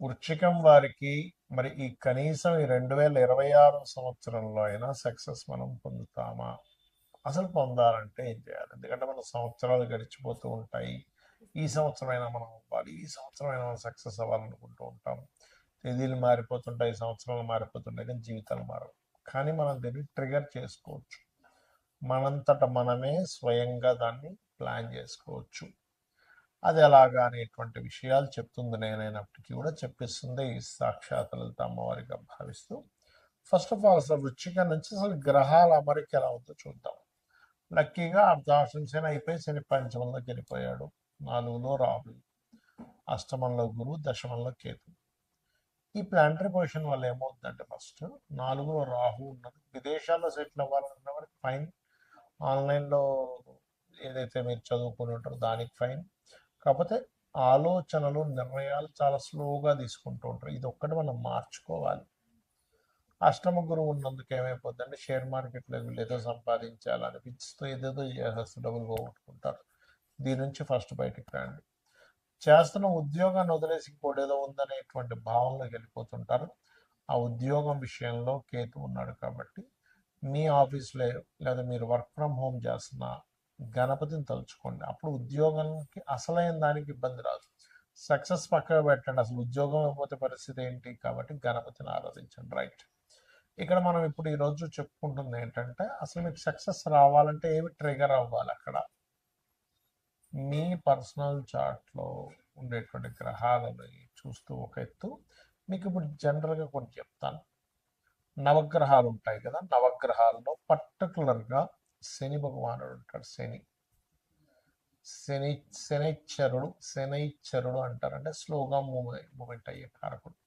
వృశ్చికం వారికి మరి ఈ కనీసం ఈ 2026 సంవత్సరంలో అయినా సక్సెస్ మనం పొందుతామా? అసలు పొందాలంటే ఏం చేయాలి? ఎందుకంటే మన సంవత్సరాలు గడిచిపోతూ ఉంటాయి. ఈ సంవత్సరమైనా మనం అవ్వాలి, ఈ సంవత్సరమైనా మనం సక్సెస్ అవ్వాలనుకుంటూ ఉంటాం. తేదీలు మారిపోతుంటాయి, సంవత్సరాలు మారిపోతుంటాయి, కానీ జీవితాలు మారవు. కానీ మనం దీన్ని ట్రిగర్ చేసుకోవచ్చు. మనంతట మనమే స్వయంగా దాన్ని ప్లాన్ చేసుకోవచ్చు. అది ఎలాగా అనేటువంటి విషయాలు చెప్తుంది నేనైనప్పటికీ కూడా చెప్పిస్తుంది ఈ సాక్షాత్ లలిత అమ్మవారిగా భావిస్తూ, ఫస్ట్ ఆఫ్ ఆల్ అసలు వృశ్చికం నుంచి అసలు గ్రహాల అమరిక ఎలా ఉందో చూద్దాం. లక్కీగా అర్ధాశ్రం శని అయిపోయి శని పంచమంలోకి వెళ్ళిపోయాడు. 4లో రాహు, అష్టమంలో గురువు, దశమంలో కేతు. ఈ ప్లానటరీ పొజిషన్ వల్ల ఏమవుతుందంటే ఫస్ట్ 4లో రాహు ఉన్నది. విదేశాల్లో సెటిల్ అవ్వాలన్న వరకు ఫైన్. ఆన్లైన్లో ఏదైతే మీరు చదువుకుని ఉంటారో దానికి ఫైన్. కాకపోతే ఆలోచనలు, నిర్ణయాలు చాలా స్లోగా తీసుకుంటూ ఉంటారు. ఇది ఒక్కటి మనం మార్చుకోవాలి. అష్టమ గురువు ఉన్నందుకు ఏమైపోతుందంటే షేర్ మార్కెట్లో వీళ్ళు సంపాదించాలనిపిస్తూ ఏదేదో చేసేస్తూ డబ్బులు పోగొట్టుకుంటారు. దీని నుంచి ఫస్ట్ బయటికి రండి. చేస్తున్న ఉద్యోగాన్ని వదిలేసి ఇంకోటి ఏదో ఉందనేటువంటి భావనలోకి వెళ్ళిపోతుంటారు. ఆ ఉద్యోగం విషయంలో కేతు ఉన్నాడు కాబట్టి మీ ఆఫీస్లో లేదా మీరు వర్క్ ఫ్రమ్ హోమ్ చేస్తున్న గణపతిని తలుచుకోండి. అప్పుడు ఉద్యోగానికి అసలైన దానికి ఇబ్బంది రాదు. సక్సెస్ పక్కగా పెట్టండి, అసలు ఉద్యోగం అయిపోతే పరిస్థితి ఏంటి? కాబట్టి గణపతిని ఆరాధించండి. రైట్. ఇక్కడ మనం ఇప్పుడు ఈరోజు చెప్పుకుంటుంది ఏంటంటే అసలు మీకు సక్సెస్ రావాలంటే ఏమి ట్రిగర్ అవ్వాలి? అక్కడ మీ పర్సనల్ చార్ట్లో ఉండేటువంటి గ్రహాలని చూస్తూ ఒక ఎత్తు, మీకు ఇప్పుడు జనరల్గా కొన్ని చెప్తాను. నవగ్రహాలు ఉంటాయి కదా, నవగ్రహాల్లో పర్టికులర్గా శని భగవానుడు ఉంటాడు. శనైశ్చరుడు అంటారు. అంటే స్లోగా మూమెంట్ అయ్యే కారకుడు.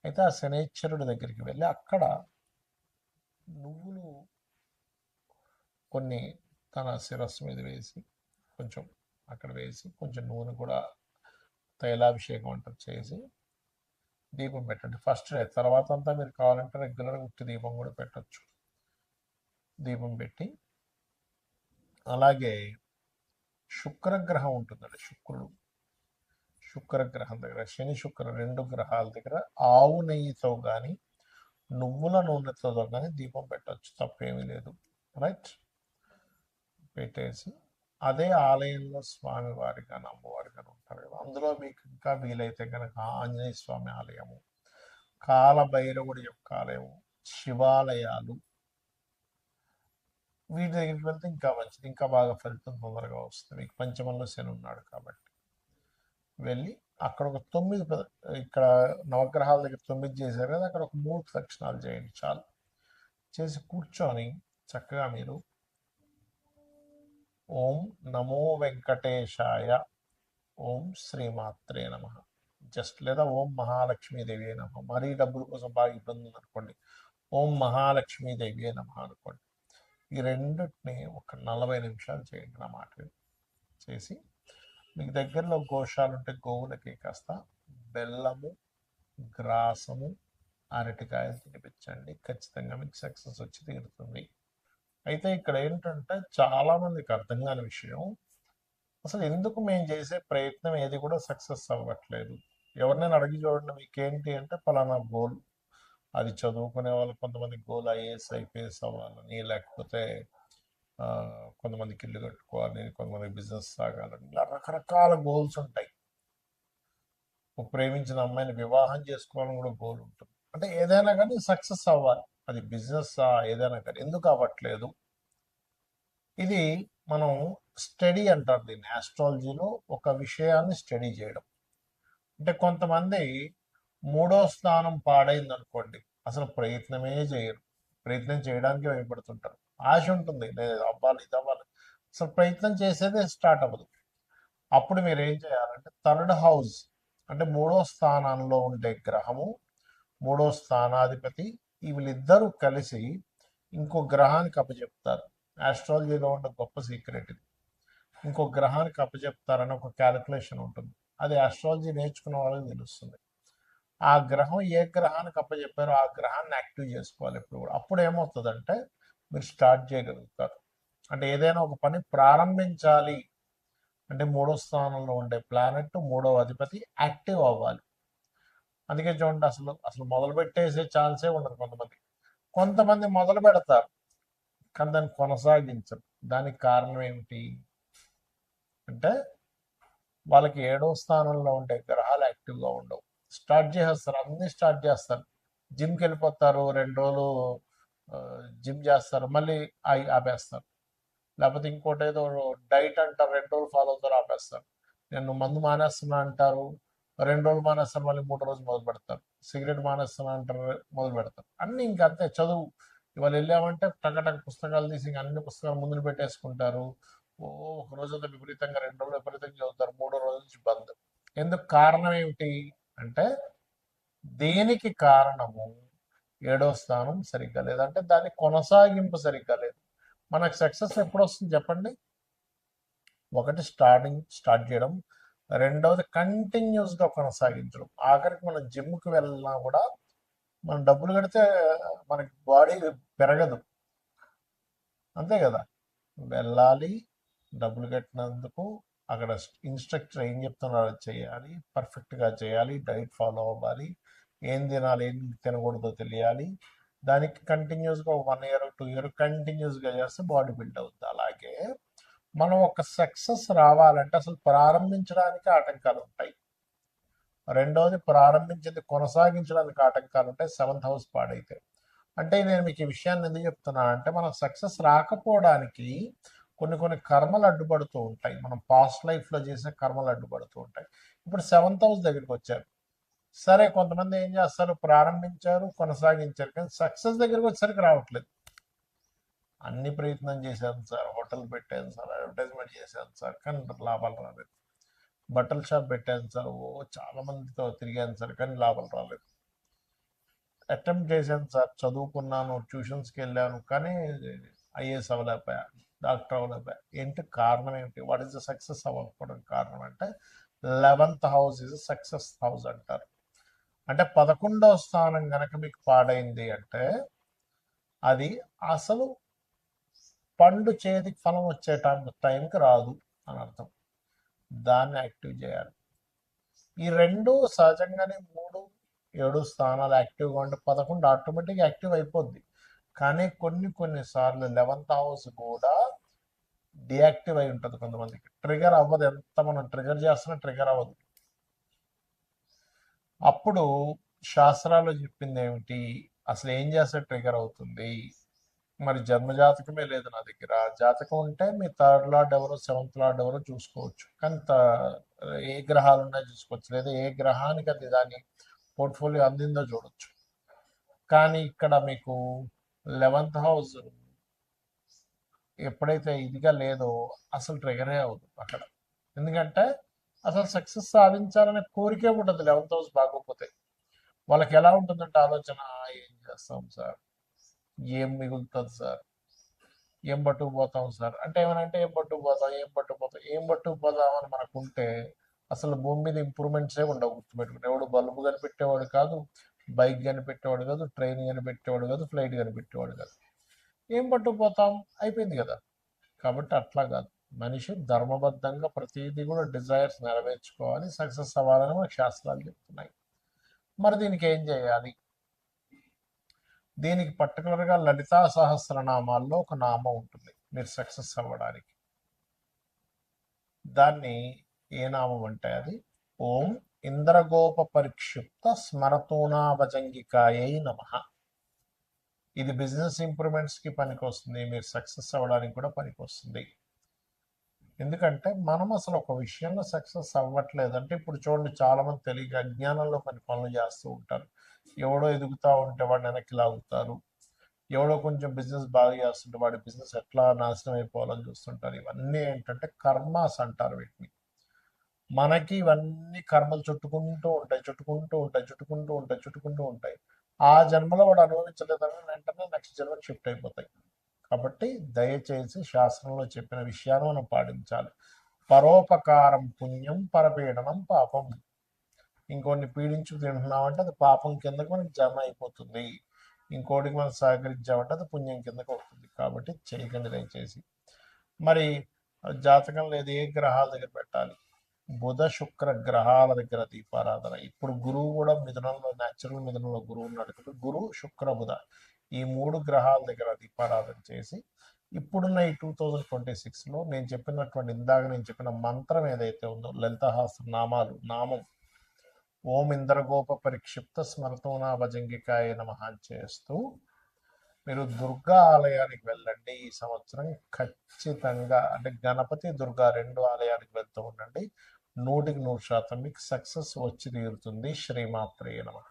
అయితే ఆ శనైశ్చరుడి దగ్గరికి వెళ్ళి అక్కడ నువ్వులు కొన్ని తన శిరస్సు మీద వేసి కొంచెం అక్కడ వేసి కొంచెం నూనె కూడా తైలాభిషేకం అంటారు చేసి దీపం పెట్టండి ఫస్ట్ డే. తర్వాత అంతా మీరు కావాలంటే రెగ్యులర్గా ఉట్టి దీపం కూడా పెట్టచ్చు. దీపం పెట్టి అలాగే శుక్రగ్రహం ఉంటుందండి. శుక్రగ్రహం దగ్గర శని శుక్ర 2 గ్రహాల దగ్గర ఆవు నెయ్యితో కానీ నువ్వుల నూనెతో కానీ దీపం పెట్టచ్చు, తప్పేమీ లేదు. రైట్. పెట్టేసి అదే ఆలయంలో స్వామివారి కానీ అమ్మవారి కానీ ఉంటారు కదా, అందులో మీకు ఇంకా వీలైతే కనుక ఆంజనేయ స్వామి ఆలయము, కాలభైరవుడి యొక్క ఆలయము, శివాలయాలు, వీటి దగ్గరికి వెళ్తే ఇంకా మంచిది, ఇంకా బాగా ఫలితం తొందరగా వస్తుంది. మీకు పంచమంలో శని ఉన్నాడు కాబట్టి వెళ్ళి అక్కడ ఒక 9 ఇక్కడ నవగ్రహాల దగ్గర 9 చేశారు కదా, అక్కడ ఒక 3 ప్రదక్షిణాలు చేయండి చాలు. చేసి కూర్చొని చక్కగా మీరు ఓం నమో వెంకటేశాయ, ఓం శ్రీమాత్రే నమ, జస్ట్ లేదా ఓం మహాలక్ష్మీదేవి నమ. మరీ డబ్బుల కోసం బాగా ఇబ్బంది అనుకోండి, ఓం మహాలక్ష్మీదేవి నమ అనుకోండి. ఈ రెండింటిని ఒక 40 నిమిషాలు చేయండి నా మాట చేసి, మీకు దగ్గరలో గోశాలు ఉంటే గోవులకి కాస్త బెల్లము, గ్రాసము, అరటికాయలు తినిపించండి. ఖచ్చితంగా మీకు సక్సెస్ వచ్చి తీరుతుంది. అయితే ఇక్కడ ఏంటంటే చాలామందికి అర్థం కాని విషయం, అసలు ఎందుకు మేము చేసే ప్రయత్నం ఏది కూడా సక్సెస్ అవ్వట్లేదు. ఎవరినైనా అడిగి చూడండి మీకేంటి అంటే పలానా గోల్. అది చదువుకునే వాళ్ళు కొంతమంది గోల్ ఐఏఎస్ ఐపీఎస్ అవ్వాలని, లేకపోతే కొంతమందికి ఇల్లు కట్టుకోవాలని, కొంతమందికి బిజినెస్ సాగాలని, ఇలా రకరకాల గోల్స్ ఉంటాయి. ప్రేమించిన అమ్మాయిని వివాహం చేసుకోవాలని కూడా గోల్ ఉంటుంది. అంటే ఏదైనా కానీ సక్సెస్ అవ్వాలి, అది బిజినెస్ ఏదైనా కానీ. ఎందుకు అవ్వట్లేదు? ఇది మనం స్టడీ అంటారు దీన్ని ఆస్ట్రాలజీలో, ఒక విషయాన్ని స్టడీ చేయడం. అంటే కొంతమంది 3వ స్థానం పాడైంది అనుకోండి, అసలు ప్రయత్నమే చేయరు. ప్రయత్నం చేయడానికి భయపడుతుంటారు. ఆశ ఉంటుంది, లేదు అవ్వాలి ఇది అవ్వాలి, అసలు ప్రయత్నం చేసేదే స్టార్ట్ అవ్వదు. అప్పుడు మీరు ఏం చేయాలంటే 3rd హౌస్ అంటే 3వ స్థానంలో ఉండే గ్రహము, 3వ స్థానాధిపతి, వీళ్ళిద్దరూ కలిసి ఇంకో గ్రహానికి అప్పచెప్తారు. ఆస్ట్రాలజీలో ఉండే గొప్ప సీక్రెట్ ఇది. ఇంకో గ్రహానికి అప్పచెప్తారని ఒక క్యాలిక్యులేషన్ ఉంటుంది. అది ఆస్ట్రాలజీ నేర్చుకున్న వాళ్ళకి తెలుస్తుంది. ఆ గ్రహం ఏ గ్రహానికి అప్పచెప్పారో ఆ గ్రహాన్ని యాక్టివ్ చేసుకోవాలి ఎప్పుడు కూడా. అప్పుడు ఏమవుతుందంటే మీరు స్టార్ట్ చేయగలుగుతారు. అంటే ఏదైనా ఒక పని ప్రారంభించాలి అంటే 3వ స్థానంలో ఉండే ప్లానెట్, 3వ అధిపతి యాక్టివ్ అవ్వాలి. అందుకే చూడండి, అసలు అసలు మొదలు పెట్టేసే ఛాన్సే ఉండదు కొంతమంది. కొంతమంది మొదలు పెడతారు కానీ దాన్ని కొనసాగించరు. దానికి కారణం ఏమిటి అంటే వాళ్ళకి 7వ స్థానంలో ఉండే గ్రహాలు యాక్టివ్గా ఉండవు. స్టార్ట్ చేసేస్తారు, అన్నీ స్టార్ట్ చేస్తారు. జిమ్కి వెళ్ళిపోతారు, 2 రోజులు జిమ్ చేస్తారు, మళ్ళీ ఆపేస్తారు. లేకపోతే ఇంకోటి ఏదో డైట్ అంటారు, 2 రోజులు ఫాలో అవుతారు, ఆపేస్తారు. నేను మందు మానేస్తున్నా అంటారు, 2 రోజులు మానేస్తారు, మళ్ళీ 3 రోజులు మొదలు పెడతారు. సిగరెట్ మానేస్తున్నా అంటారు, మొదలు పెడతారు. అన్నీ ఇంకా అంతే. చదువు ఇవాళ వెళ్ళామంటే టకటక పుస్తకాలు తీసి ఇంక అన్ని పుస్తకాలు ముందుకు పెట్టేసుకుంటారు. ఓ ఒక రోజంతా విపరీతంగా, 2 రోజులు విపరీతంగా చదువుతారు, 3వ రోజు నుంచి బంద్. ఎందుకు? కారణం ఏమిటి అంటే దేనికి కారణము 7వ స్థానం సరిగ్గా లేదంటే దాని కొనసాగింపు సరిగ్గా లేదు. మనకు సక్సెస్ ఎప్పుడు వస్తుంది చెప్పండి? ఒకటి స్టార్ట్ చేయడం, రెండవది కంటిన్యూస్గా కొనసాగించడం. ఆఖరికి మనం జిమ్కి వెళ్ళినా కూడా మనం డబ్బులు కడితే మనకి బాడీ పెరగదు, అంతే కదా? వెళ్ళాలి, డబ్బులు కట్టినందుకు అక్కడ ఇన్స్ట్రక్టర్ ఏం చెప్తున్నారో అది చేయాలి, పర్ఫెక్ట్గా చేయాలి, డైట్ ఫాలో అవ్వాలి, ఏం తినాలి ఏం తినకూడదో తెలియాలి. దానికి కంటిన్యూస్గా 1 ఇయర్ 2 ఇయర్ కంటిన్యూస్గా చేస్తే బాడీ బిల్డ్ అవుతుంది. అలాగే మనం ఒక సక్సెస్ రావాలంటే అసలు ప్రారంభించడానికి ఆటంకాలు ఉంటాయి. రెండవది ప్రారంభించింది కొనసాగించడానికి ఆటంకాలు ఉంటాయి. 7th house పాడైతే. అంటే నేను మీకు ఈ విషయాన్ని ఎందుకు చెప్తున్నా అంటే మనకు సక్సెస్ రాకపోవడానికి కొన్ని కర్మలు అడ్డుపడుతూ ఉంటాయి. మనం పాస్ట్ లైఫ్లో చేసే కర్మలు అడ్డుపడుతూ ఉంటాయి. ఇప్పుడు 7th హౌస్ దగ్గరికి వచ్చారు, సరే కొంతమంది ఏం చేస్తారు, ప్రారంభించారు, కొనసాగించారు, కానీ సక్సెస్ దగ్గరికి వచ్చేసరికి రావట్లేదు. అన్ని ప్రయత్నం చేశాను సార్, హోటల్ పెట్టాను సార్, అడ్వర్టైజ్మెంట్ చేశాను సార్, కానీ లాభాలు రాలేదు. బట్టల షాప్ పెట్టాను సార్, చాలా మందితో తిరిగాను సార్, కానీ లాభాలు రాలేదు. అటెంప్ట్ చేశాను సార్, చదువుకున్నాను, ట్యూషన్స్కి వెళ్ళాను, కానీ ఐఏఎస్ అవ్వలేకపోయా, డాక్టర్ అవ్వలేకపోయా. ఏంటి కారణం ఏమిటి? వాట్ ఈస్ ద సక్సెస్ అవ్వకపోవడం కారణం అంటే 11th house is success house అంటారు. అంటే 11వ స్థానం కనుక మీకు పాడైంది అంటే అది అసలు పండు చేతికి ఫలం వచ్చే టైంకి రాదు అని అర్థం. దాన్ని యాక్టివ్ చేయాలి. ఈ రెండు సహజంగానే 3, 7 స్థానాలు యాక్టివ్గా ఉంటే 11 ఆటోమేటిక్గా యాక్టివ్ అయిపోద్ది. కానీ కొన్నిసార్లు 11th హౌస్ కూడా డియాక్టివ్ అయి ఉంటుంది. కొంతమందికి ట్రిగర్ అవ్వదు, ఎంత మనం ట్రిగర్ చేస్తున్నా ట్రిగర్ అవ్వదు. అప్పుడు శాస్త్రాలు చెప్పింది ఏమిటి, అసలు ఏం చేస్తే ట్రిగర్ అవుతుంది? మరి జన్మజాతకమే లేదు నా దగ్గర. జాతకం ఉంటే మీ 3rd లార్డ్ ఎవరో 7th లార్డ్ ఎవరో చూసుకోవచ్చు, కానీ ఏ గ్రహాలు ఉన్నాయో చూసుకోవచ్చు, లేదా ఏ గ్రహానికి అది దాని పోర్ట్ఫోలియో అందిందో చూడొచ్చు. కానీ ఇక్కడ మీకు 11th హౌస్ ఎప్పుడైతే ఇదిగా లేదో అసలు ట్రిగరే అవుతుంది అక్కడ. ఎందుకంటే అసలు సక్సెస్ సాధించాలనే కోరికే ఉంటుంది 11th హౌస్ బాగోకపోతే. వాళ్ళకి ఎలా ఉంటుందంటే ఆలోచన, ఏం చేస్తాం సార్, ఏం మిగులుతుంది సార్, ఏం పట్టుకుపోతాం సార్ అంటే ఏమనంటే ఏం పట్టుకుపోతాం అని మనకుంటే అసలు భూమి మీద ఇంప్రూవ్మెంట్సే ఉండవు. గుర్తుపెట్టుకుంటే ఎవడు బల్బు కనిపెట్టేవాడు కాదు, బైక్ కనిపెట్టేవాడు కాదు, ట్రైన్ కనిపెట్టేవాడు కాదు, ఫ్లైట్ కనిపెట్టేవాడు కాదు. ఏం పట్టుకుపోతాం, అయిపోయింది కదా. కాబట్టి అట్లా కాదు, మనిషి ధర్మబద్ధంగా ప్రతిదీ కూడా డిజైర్స్ నెరవేర్చుకోవాలి, సక్సెస్ అవ్వాలని మనకు శాస్త్రాలు చెప్తున్నాయి. మరి దీనికి ఏం చేయాలి? దీనికి పర్టికులర్గా లలితా సహస్రనామాల్లో ఒక నామం ఉంటుంది మీరు సక్సెస్ అవ్వడానికి. దాన్ని ఏ నామం అంటే అది ఓం ఇంద్రగోప పరిక్షిప్త స్మరతోనాభజంగికాయై నమః. ఇది బిజినెస్ ఇంప్రూవ్మెంట్స్కి పనికొస్తుంది, మీరు సక్సెస్ అవ్వడానికి కూడా పనికొస్తుంది. ఎందుకంటే మనం అసలు ఒక విషయంలో సక్సెస్ అవ్వట్లేదు అంటే, ఇప్పుడు చూడండి చాలామంది తెలియక అజ్ఞానంలో కొన్ని పనులు చేస్తూ ఉంటారు. ఎవడో ఎదుగుతూ ఉంటే వాడిని వెనక్కి లాగుతారు, ఎవడో కొంచెం బిజినెస్ బాగా చేస్తుంటే వాడి బిజినెస్ ఎట్లా నాశనం అయిపోవాలని చూస్తుంటారు. ఇవన్నీ ఏంటంటే కర్మాస్ అంటారు వీటిని. మనకి ఇవన్నీ కర్మలు చుట్టుకుంటూ ఉంటాయి. ఆ జన్మలో వాడు అనుభవించలేదని వెంటనే నెక్స్ట్ జన్మకి షిఫ్ట్ అయిపోతాయి. కాబట్టి దయచేసి శాస్త్రంలో చెప్పిన విషయాన్ని మనం పాటించాలి. పరోపకారం పుణ్యం, పరపీడనం పాపం. ఇంకొన్ని పీడించు తింటున్నామంటే అది పాపం కిందకు మనకి జమ అయిపోతుంది, ఇంకోటికి మనం సహకరించామంటే అది పుణ్యం కిందకు అవుతుంది. కాబట్టి చేయకండి దయచేసి. మరి జాతకం లేదు, ఏ గ్రహాల దగ్గర పెట్టాలి? బుధ శుక్ర గ్రహాల దగ్గర దీపారాధన. ఇప్పుడు గురువు కూడా మిథునంలో, న్యాచురల్ మిథునంలో గురువు ఉన్నాడు కాబట్టి గురు శుక్ర బుధ ఈ 3 గ్రహాల దగ్గర దీపారాధన చేసి ఇప్పుడున్న ఈ 2026లో నేను చెప్పినటువంటి ఇందాక నేను చెప్పిన మంత్రం ఏదైతే ఉందో లలితహాస్త్ర నామాలు నామం ఓం ఇంద్రగోప పరిక్షిప్త స్మరతోనా భజంగికాయ నమః అని చేస్తూ మీరు దుర్గా ఆలయానికి వెళ్ళండి. ఈ సంవత్సరం ఖచ్చితంగా అంటే గణపతి దుర్గా 2 ఆలయానికి వెళ్తూ ఉండండి. 100% మీకు సక్సెస్ వచ్చి తీరుతుంది. శ్రీమాత్రే నమః.